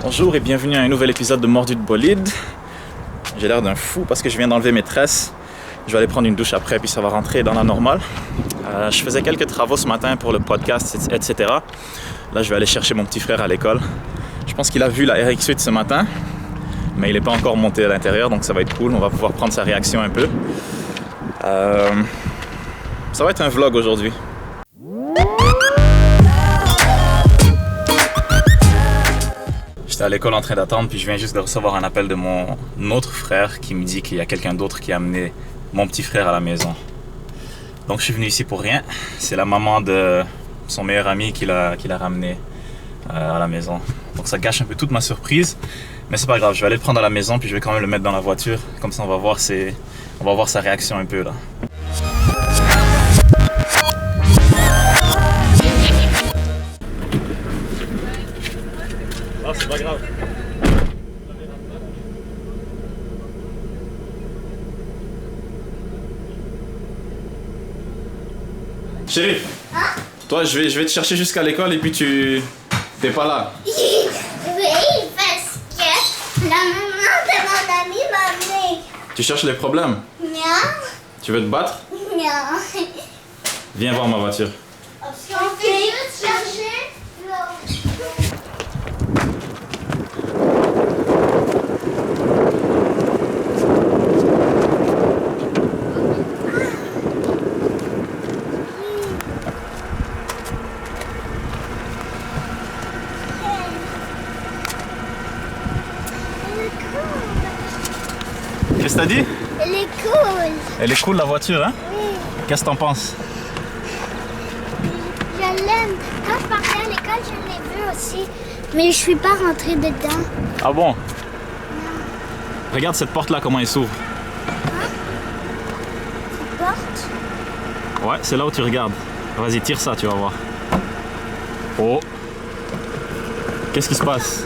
Bonjour et bienvenue à un nouvel épisode de Mordu de bolide. J'ai l'air d'un fou parce que je viens d'enlever mes tresses. Je vais aller prendre une douche après puis ça va rentrer dans la normale. Je faisais quelques travaux ce matin pour le podcast, etc. Là, je vais aller chercher mon petit frère à l'école. Je pense qu'il a vu la RX-8 ce matin, mais il n'est pas encore monté à l'intérieur, donc ça va être cool. On va pouvoir prendre sa réaction un peu. Ça va être un vlog aujourd'hui. J'étais à l'école en train d'attendre, puis je viens juste de recevoir un appel de mon autre frère qui me dit qu'il y a quelqu'un d'autre qui a amené mon petit frère à la maison. Donc je suis venu ici pour rien. C'est la maman de son meilleur ami qui l'a ramené à la maison. Donc ça gâche un peu toute ma surprise, mais c'est pas grave. Je vais aller le prendre à la maison, puis je vais quand même le mettre dans la voiture. Comme ça on va voir sa réaction un peu là. Ah, c'est pas grave. Chérie, toi je vais te chercher jusqu'à l'école et puis t'es pas là. Oui, parce que la maman de mon ami m'a amené. Tu cherches les problèmes. Non, Tu veux te battre? non. Viens voir ma voiture. On peut juste chercher Qu'est-ce que t'as dit? Elle est cool. Elle est cool la voiture, hein? Oui, Qu'est-ce que t'en penses? je l'aime. Quand je partais à l'école, je l'ai vue aussi. Mais je suis pas rentrée dedans. Ah bon? Regarde cette porte là, comment elle s'ouvre. Porte. Ouais, c'est là où tu regardes. Vas-y, tire ça, tu vas voir. Oh! Qu'est-ce qui se passe?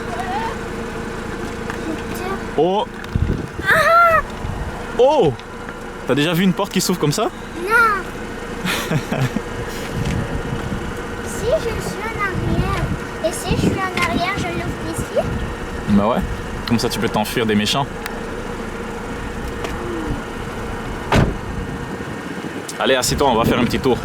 Oh! Oh! T'as déjà vu une porte qui s'ouvre comme ça? Non. Si je suis en arrière, et si je suis en arrière, je l'ouvre ici. Bah ouais. Comme ça tu peux t'enfuir des méchants. Allez, assieds-toi, on va faire un petit tour.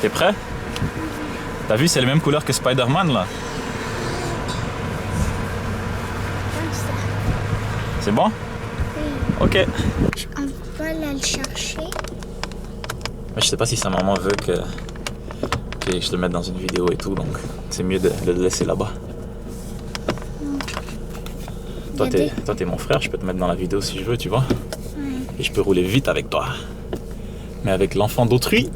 T'es prêt? T'as vu, c'est les mêmes couleurs que Spider-Man là. Comme ça. C'est bon? Oui. Ok. On va aller le chercher. Mais je sais pas si sa maman veut que je te mette dans une vidéo et tout, donc c'est mieux de le laisser là-bas. Toi, t'es mon frère, je peux te mettre dans la vidéo si je veux, tu vois. Ouais. Et je peux rouler vite avec toi. Mais avec l'enfant d'autrui,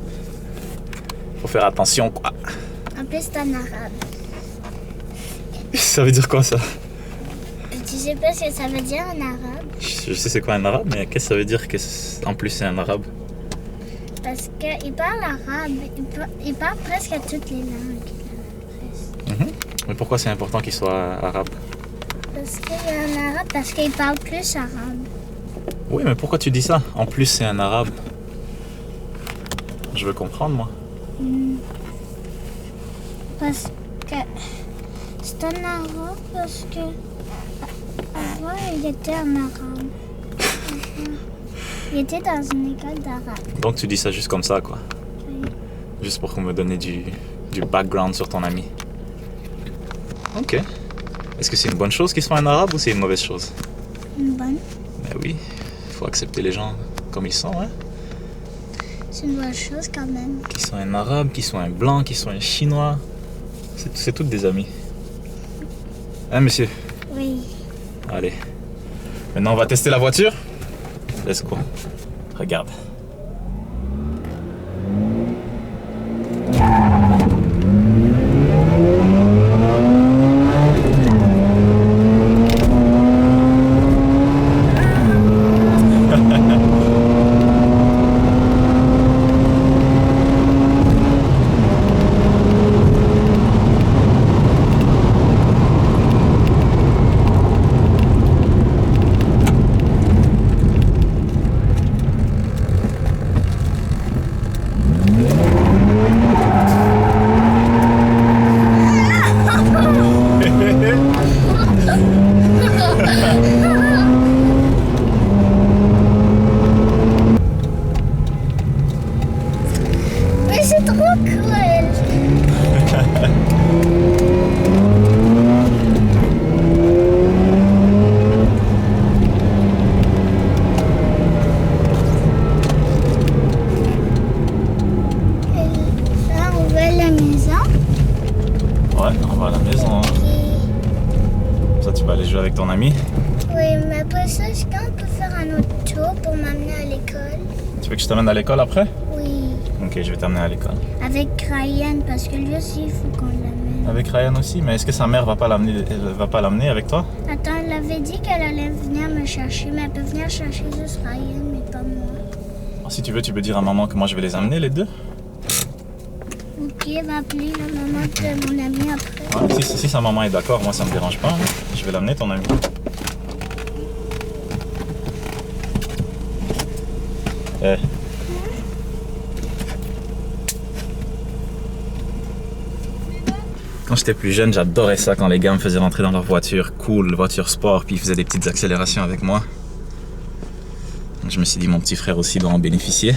faut faire attention, quoi. En plus, c'est en arabe. Ça veut dire quoi, ça? Tu sais pas ce que ça veut dire en arabe? Je sais c'est quoi un arabe, mais qu'est-ce que ça veut dire en plus c'est un arabe? Parce qu'il parle arabe. Il parle presque à toutes les langues. Mais pourquoi c'est important qu'il soit arabe? Parce qu'il est en arabe, parce qu'il parle plus arabe. Oui, mais pourquoi tu dis ça? En plus c'est un arabe. Je veux comprendre, moi. Parce que c'est en arabe, parce que avant il était en arabe. Il était dans une école d'arabe. Donc tu dis ça juste comme ça, quoi. Oui. Juste pour me donner du background sur ton ami. Ok. Est-ce que c'est une bonne chose qu'il soit un arabe ou c'est une mauvaise chose? Une bonne. Ben oui, il faut accepter les gens comme ils sont, hein. C'est une bonne chose quand même. Qu'ils soient un arabe, qu'ils soient un blanc, qu'ils soient un chinois. C'est toutes des amis. Hein, monsieur? Oui. Allez. Maintenant, on va tester la voiture. Let's go. Regarde. Oui, mais après ça, est-ce qu'on peut faire un autre tour pour m'amener à l'école? Tu veux que je t'amène à l'école après? Oui, Ok, je vais t'amener à l'école. avec Ryan, parce que lui aussi, il faut qu'on l'amène. Avec Ryan aussi? Mais est-ce que sa mère va pas l'amener avec toi? Attends, elle avait dit qu'elle allait venir me chercher, mais elle peut venir chercher juste Ryan, mais pas moi. Si tu veux, tu peux dire à maman que moi je vais les amener les deux. Ok, va appeler la maman de mon ami après. Ouais, si sa maman est d'accord, moi ça me dérange pas. Hein. Je vais l'amener ton ami. Eh. Quand j'étais plus jeune, j'adorais ça quand les gars me faisaient rentrer dans leur voiture cool, voiture sport, puis ils faisaient des petites accélérations avec moi. Je me suis dit, mon petit frère aussi doit en bénéficier.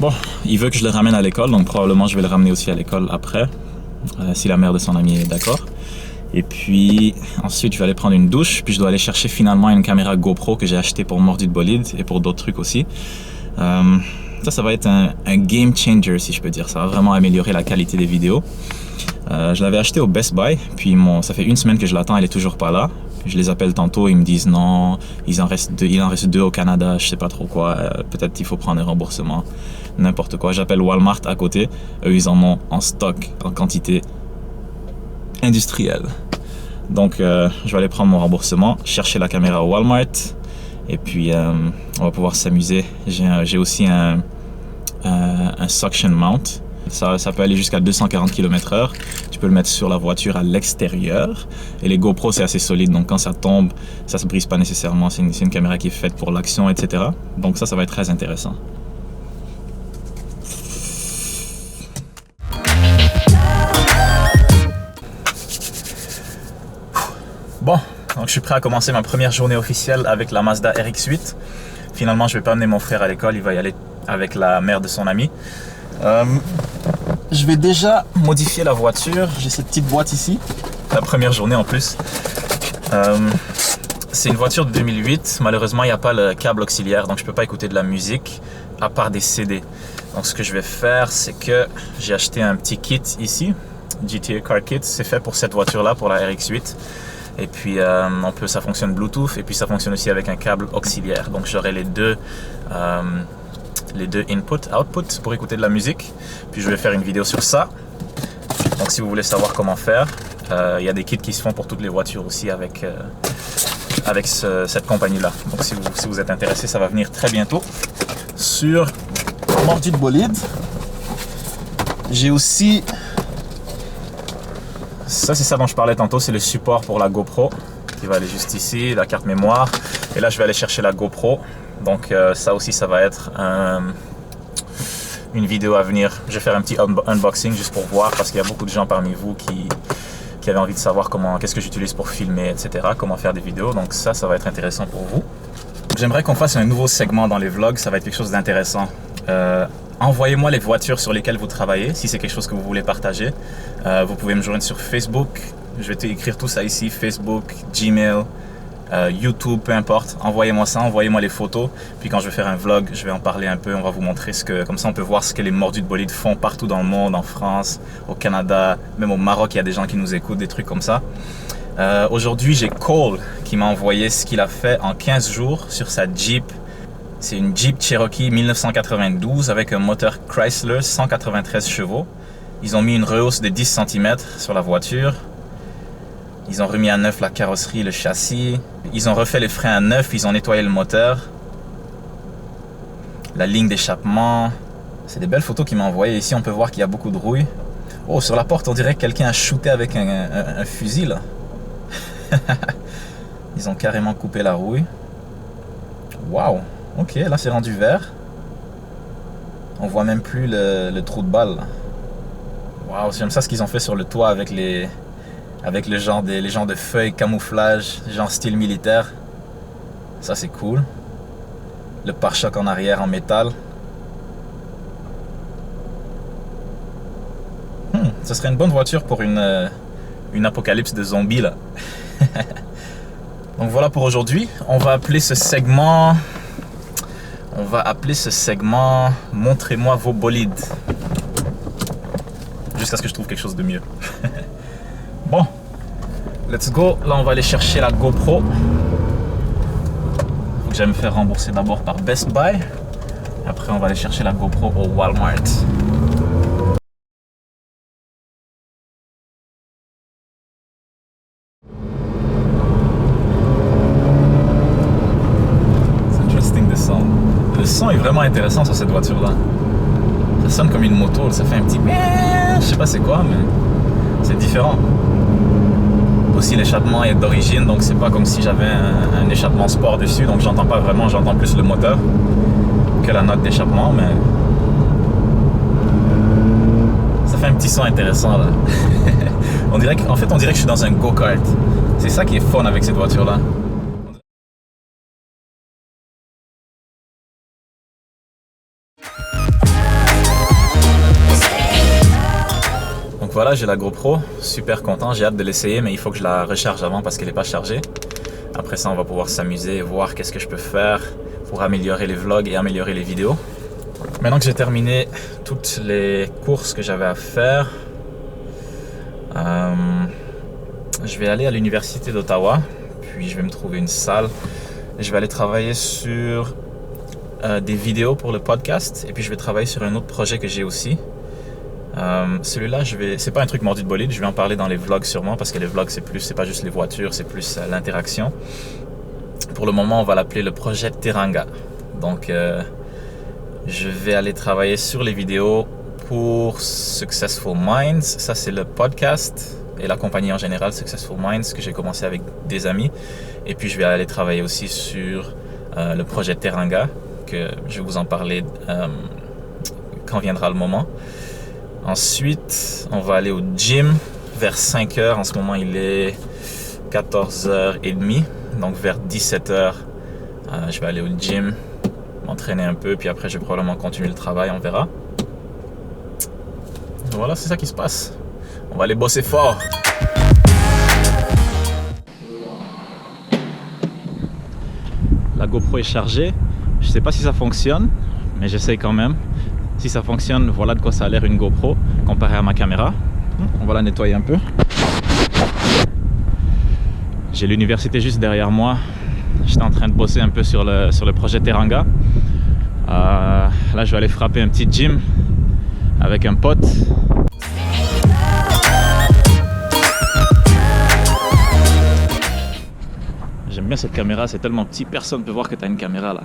Bon, il veut que je le ramène à l'école, donc probablement je vais le ramener aussi à l'école après, si la mère de son ami est d'accord. Et puis ensuite je vais aller prendre une douche, puis je dois aller chercher finalement une caméra GoPro que j'ai achetée pour Mordu de bolide et pour d'autres trucs aussi. Ça va être un game changer si je peux dire, ça va vraiment améliorer la qualité des vidéos. Je l'avais acheté au Best Buy, puis ça fait une semaine que je l'attends, elle est toujours pas là. Je les appelle tantôt, ils me disent non, il en reste deux au Canada, je sais pas trop quoi, peut-être qu'il faut prendre un remboursement, n'importe quoi. J'appelle Walmart à côté, eux ils en ont en stock, en quantité industrielle. Donc je vais aller prendre mon remboursement, chercher la caméra au Walmart, et puis on va pouvoir s'amuser. J'ai aussi un suction mount. Ça peut aller jusqu'à 240 km/h. Tu peux le mettre sur la voiture à l'extérieur. Et les GoPro, c'est assez solide. Donc quand ça tombe, ça ne se brise pas nécessairement. C'est une caméra qui est faite pour l'action, etc. Donc ça va être très intéressant. Bon, donc je suis prêt à commencer ma première journée officielle avec la Mazda RX-8. Finalement, je ne vais pas amener mon frère à l'école. Il va y aller avec la mère de son ami. Je vais déjà modifier la voiture. J'ai cette petite boîte ici, la première journée en plus. C'est une voiture de 2008. Malheureusement, il n'y a pas le câble auxiliaire, donc je ne peux pas écouter de la musique à part des CD. Donc ce que je vais faire, c'est que j'ai acheté un petit kit ici, GTA Car Kit. C'est fait pour cette voiture-là, pour la RX-8. Et puis ça fonctionne Bluetooth et puis ça fonctionne aussi avec un câble auxiliaire. Donc j'aurai les deux input-output pour écouter de la musique. Puis je vais faire une vidéo sur ça. Donc si vous voulez savoir comment faire, il y a des kits qui se font pour toutes les voitures aussi avec cette compagnie-là. Donc si vous êtes intéressé, ça va venir très bientôt sur Mordu de bolide. J'ai aussi... Ça, c'est ça dont je parlais tantôt, c'est le support pour la GoPro qui va aller juste ici, la carte mémoire. Et là, je vais aller chercher la GoPro. Donc ça aussi, ça va être une vidéo à venir. Je vais faire un petit unboxing juste pour voir parce qu'il y a beaucoup de gens parmi vous qui avaient envie de savoir qu'est-ce que j'utilise pour filmer, etc. Comment faire des vidéos. Donc ça va être intéressant pour vous. J'aimerais qu'on fasse un nouveau segment dans les vlogs. Ça va être quelque chose d'intéressant. Envoyez-moi les voitures sur lesquelles vous travaillez, si c'est quelque chose que vous voulez partager. Vous pouvez me joindre sur Facebook. Je vais écrire tout ça ici, Facebook, Gmail, YouTube, peu importe. Envoyez-moi ça, envoyez-moi les photos. Puis quand je vais faire un vlog, je vais en parler un peu. On va vous montrer comme ça on peut voir ce que les mordus de bolide font partout dans le monde, en France, au Canada, même au Maroc, il y a des gens qui nous écoutent, des trucs comme ça. Aujourd'hui, j'ai Cole qui m'a envoyé ce qu'il a fait en 15 jours sur sa Jeep. C'est une Jeep Cherokee 1992 avec un moteur Chrysler 193 chevaux. Ils ont mis une rehausse de 10 cm sur la voiture. Ils ont remis à neuf la carrosserie, le châssis. Ils ont refait les freins à neuf, ils ont nettoyé le moteur. La ligne d'échappement. C'est des belles photos qu'il m'a envoyées. Ici, on peut voir qu'il y a beaucoup de rouille. Oh, sur la porte, on dirait que quelqu'un a shooté avec un fusil là. Ils ont carrément coupé la rouille. Waouh! Ok, là c'est rendu vert. On voit même plus le trou de balle. Waouh, j'aime ça ce qu'ils ont fait sur le toit avec les genres de feuilles camouflage, genre style militaire. Ça c'est cool. Le pare-choc en arrière en métal. Ce serait une bonne voiture pour une apocalypse de zombies là. Donc voilà pour aujourd'hui. On va appeler ce segment Montrez-moi vos bolides. Jusqu'à ce que je trouve quelque chose de mieux. Bon, let's go. Là, on va aller chercher la GoPro. que j'aille me faire rembourser d'abord par Best Buy. Après, on va aller chercher la GoPro au Walmart. C'est interesting the sound. Le son est vraiment intéressant sur cette voiture-là. Ça sonne comme une moto, ça fait un petit... Je sais pas c'est quoi, mais c'est différent. Aussi l'échappement est d'origine, donc c'est pas comme si j'avais un échappement sport dessus, donc j'entends pas vraiment, j'entends plus le moteur que la note d'échappement, mais ça fait un petit son intéressant là. On dirait que je suis dans un go-kart. C'est ça qui est fun avec cette voiture là. Donc voilà, j'ai la GoPro, super content, j'ai hâte de l'essayer, mais il faut que je la recharge avant parce qu'elle n'est pas chargée. Après ça, on va pouvoir s'amuser et voir qu'est-ce que je peux faire pour améliorer les vlogs et améliorer les vidéos. Maintenant que j'ai terminé toutes les courses que j'avais à faire, je vais aller à l'université d'Ottawa, puis je vais me trouver une salle et je vais aller travailler sur des vidéos pour le podcast, et puis je vais travailler sur un autre projet que j'ai aussi. Celui-là, c'est pas un truc mordu de bolide, je vais en parler dans les vlogs sûrement, parce que les vlogs c'est pas juste les voitures, c'est plus l'interaction. Pour le moment, on va l'appeler le projet Teranga. Donc, je vais aller travailler sur les vidéos pour Successful Minds. Ça, c'est le podcast et la compagnie en général, Successful Minds, que j'ai commencé avec des amis. Et puis, je vais aller travailler aussi sur le projet Teranga, que je vais vous en parler quand viendra le moment. Ensuite, on va aller au gym vers 5h. En ce moment, il est 14h30. Donc, vers 17h, je vais aller au gym, m'entraîner un peu. Puis après, je vais probablement continuer le travail. On verra. Voilà, c'est ça qui se passe. On va aller bosser fort. La GoPro est chargée. Je ne sais pas si ça fonctionne, mais j'essaye quand même. Si ça fonctionne, voilà de quoi ça a l'air une GoPro comparé à ma caméra. On va la nettoyer un peu. J'ai l'université juste derrière moi. J'étais en train de bosser un peu sur le projet Teranga. Là, je vais aller frapper un petit gym avec un pote. J'aime bien cette caméra, c'est tellement petit, personne ne peut voir que tu as une caméra là.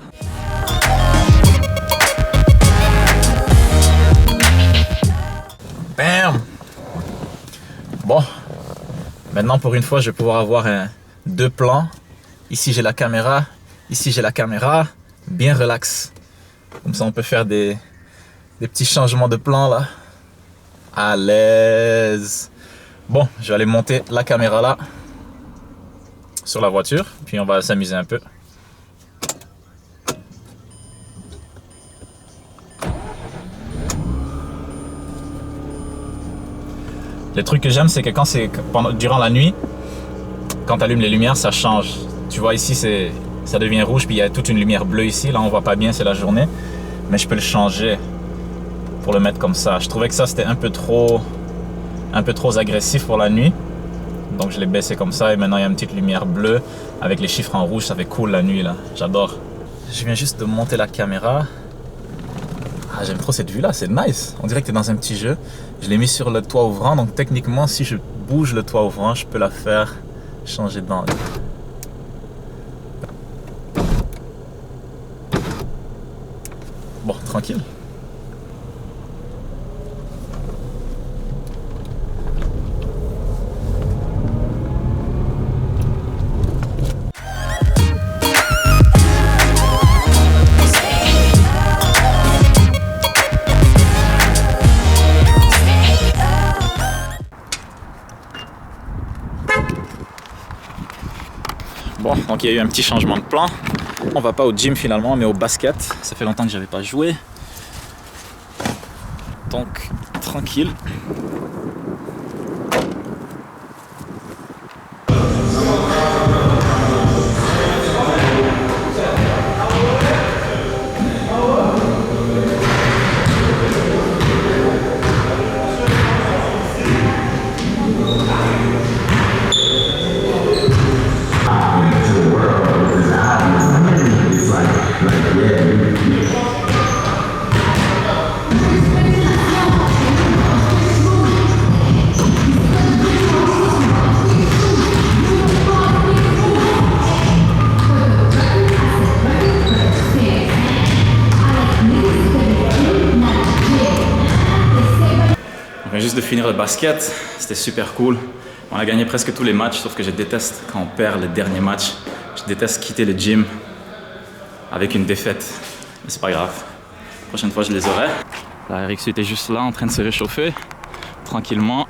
Bam! Bon, maintenant pour une fois je vais pouvoir avoir deux plans. Ici j'ai la caméra, ici j'ai la caméra, bien relax. Comme ça on peut faire des petits changements de plan là. À l'aise. Bon, je vais aller monter la caméra là sur la voiture, puis on va s'amuser un peu. Le truc que j'aime, c'est que durant la nuit, quand tu allumes les lumières, ça change. Tu vois ici, ça devient rouge, puis il y a toute une lumière bleue ici. Là, on voit pas bien, c'est la journée. Mais je peux le changer pour le mettre comme ça. Je trouvais que ça, c'était un peu trop agressif pour la nuit. Donc, je l'ai baissé comme ça. Et maintenant, il y a une petite lumière bleue avec les chiffres en rouge. Ça fait cool la nuit, là. J'adore. Je viens juste de monter la caméra. Ah, j'aime trop cette vue-là, c'est nice. On dirait que tu es dans un petit jeu. Je l'ai mis sur le toit ouvrant, donc techniquement, si je bouge le toit ouvrant, je peux la faire changer d'angle. Bon, tranquille. Bon, donc il y a eu un petit changement de plan. On va pas au gym finalement, mais au basket. Ça fait longtemps que j'avais pas joué. Donc, tranquille. On vient juste de finir le basket, c'était super cool. On a gagné presque tous les matchs, sauf que je déteste quand on perd les derniers matchs. Je déteste quitter le gym avec une défaite. Mais c'est pas grave. La prochaine fois, je les aurai. Là, Eric était juste là en train de se réchauffer, tranquillement.